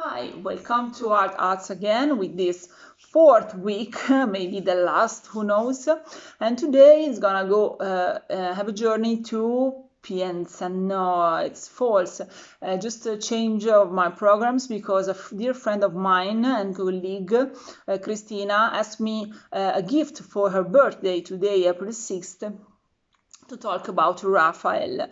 Hi, welcome to Art Arts again with this fourth week, maybe the last, who knows. And today is gonna go have a journey to Pienza. No, it's false. Just a change of my programs because a dear friend of mine and colleague, Christina, asked me a gift for her birthday today, April 6th. To talk about Raphael.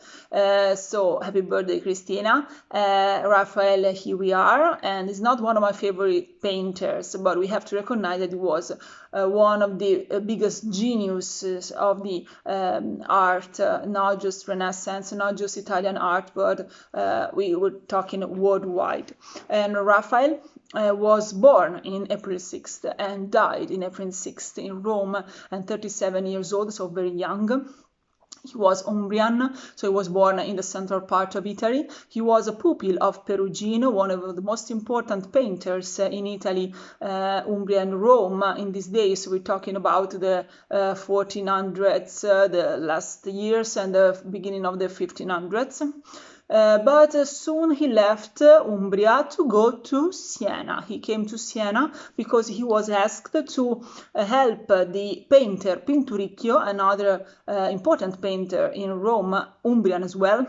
So happy birthday, Christina. Raphael, here we are, and he's not one of my favorite painters, but we have to recognize that he was one of the biggest geniuses of the art, not just Renaissance, not just Italian art, but we were talking worldwide. And Raphael was born in April 6th and died in April 6th in Rome, and 37 years old, so very young. He was Umbrian, so he was born in the central part of Italy. He was a pupil of Perugino, one of the most important painters in Italy, Umbria and Rome in these days. We're talking about the 1400s, the last years, and the beginning of the 1500s. But soon he left Umbria to go to Siena. He came to Siena because he was asked to help the painter Pinturicchio, another important painter in Rome, Umbrian as well,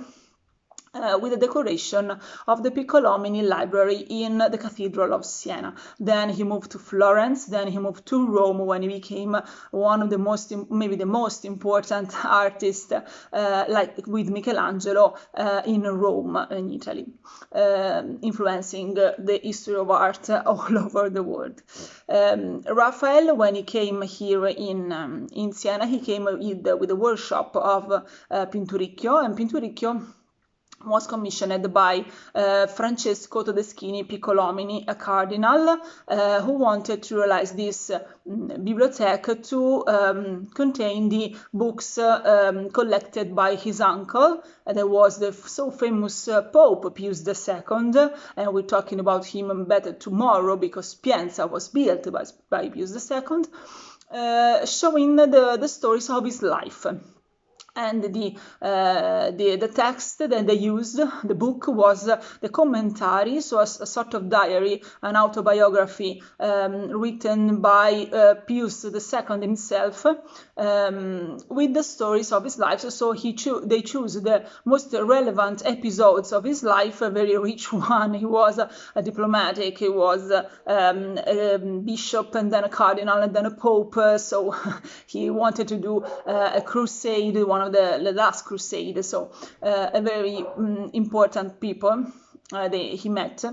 with the decoration of the Piccolomini library in the Cathedral of Siena. Then he moved to Florence, then he moved to Rome when he became one of the most, maybe the most important artist, like with Michelangelo, in Rome, in Italy, influencing the history of art all over the world. Raphael, when he came here in Siena, he came with the workshop of Pinturicchio, and Pinturicchio was commissioned by Francesco Todeschini Piccolomini, a cardinal, who wanted to realize this bibliothèque to contain the books collected by his uncle. There was the so famous Pope Pius II, and we're talking about him better tomorrow because Pienza was built by Pius II, showing the stories of his life. And the text that they used, the book, was the commentary, so a sort of diary, an autobiography written by Pius II himself, with the stories of his life. So they choose the most relevant episodes of his life, a very rich one. He was a diplomatic, he was a bishop, and then a cardinal, and then a pope. So he wanted to do a crusade, one of the last crusade, so a very important people he met.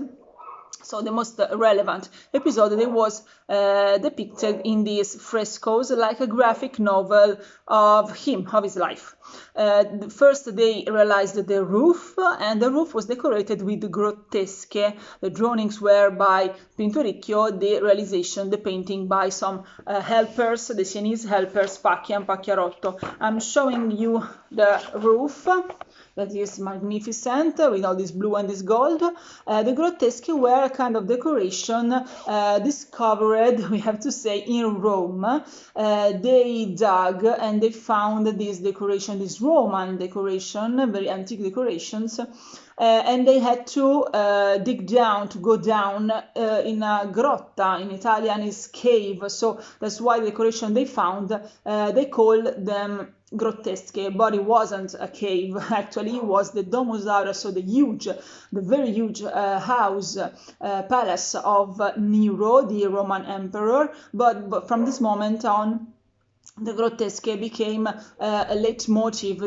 So the most relevant episode that was depicted in these frescoes, like a graphic novel of his life. First they realized the roof, and the roof was decorated with grottesche. The drawings were by Pinturicchio, the painting by some helpers, the Sienese helpers, Pacchia and Pacchiarotto. I'm showing you the roof. That is magnificent, with all this blue and this gold. The grottesque were a kind of decoration discovered, we have to say, in Rome. They dug and they found this decoration, this Roman decoration, very antique decorations, and they had to go down in a grotta. In Italian is cave, so that's why the decoration they found, they call them grottesche, but it wasn't a cave. Actually, it was the Domus Aurea, so the very huge palace of Nero, the Roman emperor. But from this moment on, the grottesque became a leitmotif.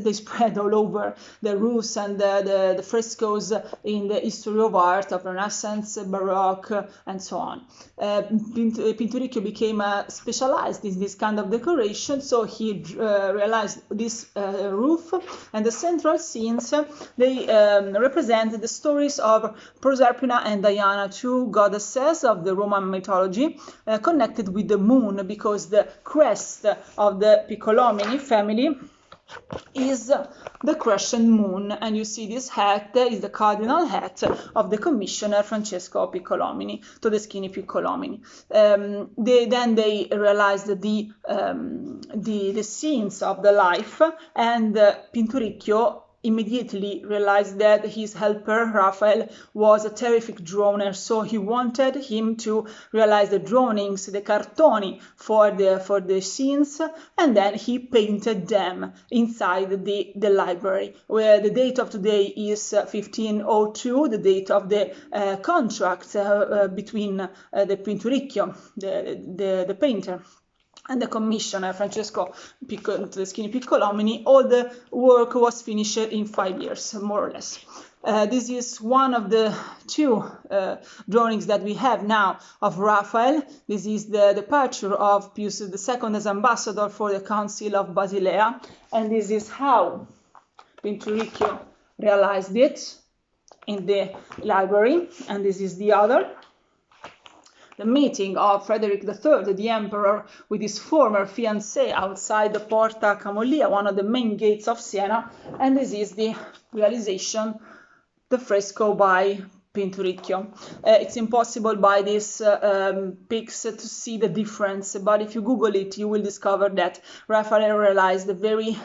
They spread all over the roofs and the frescoes in the history of art, of Renaissance, Baroque, and so on. Pinturicchio became specialized in this kind of decoration, so he realized this roof, and the central scenes, they represent the stories of Proserpina and Diana, two goddesses of the Roman mythology, connected with the moon, because the crest of the Piccolomini family is the crescent moon, and you see this hat is the cardinal hat of the commissioner Francesco Piccolomini, Todeschini Piccolomini. Then they realized the scenes of the life, and Pinturicchio immediately realized that his helper, Raphael, was a terrific drawer, so he wanted him to realize the drawings, the cartoni for the scenes, and then he painted them inside the library, where the date of today is 1502, the date of the contract between the Pinturicchio, the painter, and the commissioner, Francesco Tedeschini Piccolomini. All the work was finished in 5 years, more or less. This is one of the two drawings that we have now of Raphael. This is the departure of Pius II as ambassador for the Council of Basilea, and this is how Pinturicchio realized it in the library, and this is the other. The meeting of Frederick III, the emperor, with his former fiancée outside the Porta Camollia, one of the main gates of Siena, and this is the realization, the fresco by Pinturicchio. It's impossible by these pics to see the difference, but if you Google it, you will discover that Raphael realized the very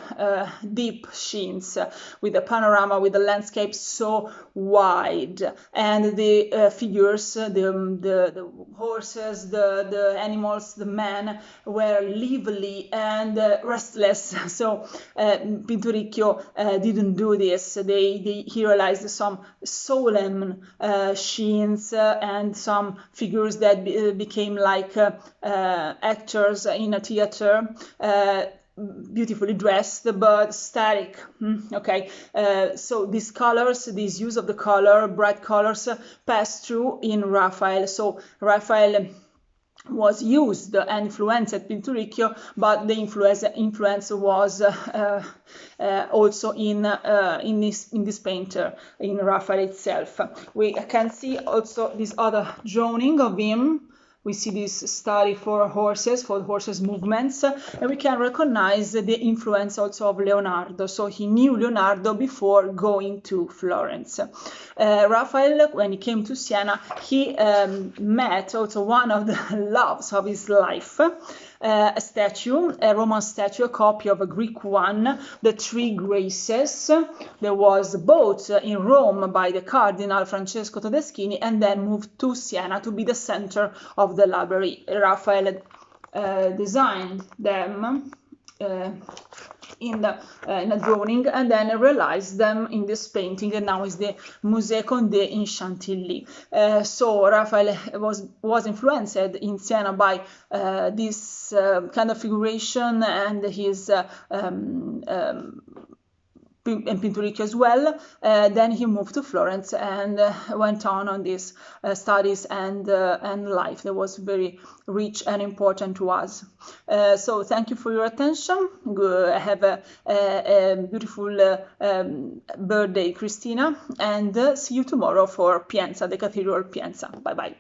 deep scenes with the panorama, with the landscape so wide, and the figures, the horses, the animals, the men were lively and restless. So Pinturicchio didn't do this. He realized some solemn scenes and some figures that became like actors in a theater, beautifully dressed but static. Okay, so these colors, this use of the color, bright colors, passed through in Raphael. So Raphael was used and influenced Pinturicchio, but the influence was also in this painter, in Raphael itself. We can see also this other drawing of him. We see this study for horses movements, and we can recognize the influence also of Leonardo. So he knew Leonardo before going to Florence. Raphael, when he came to Siena, he met also one of the loves of his life, a statue, a Roman statue, a copy of a Greek one, the Three Graces, that was bought in Rome by the Cardinal Francesco Todeschini and then moved to Siena to be the center of the library. Raphael designed them in a drawing and then realized them in this painting, and now is the Musée Condé in Chantilly. So Raphael was influenced in Siena by this kind of figuration and his and Pinturicchio as well. Then he moved to Florence and went on these studies and life that was very rich and important to us. So thank you for your attention. Have a beautiful birthday, Christina, and see you tomorrow for Pienza, the Cathedral Pienza. Bye bye.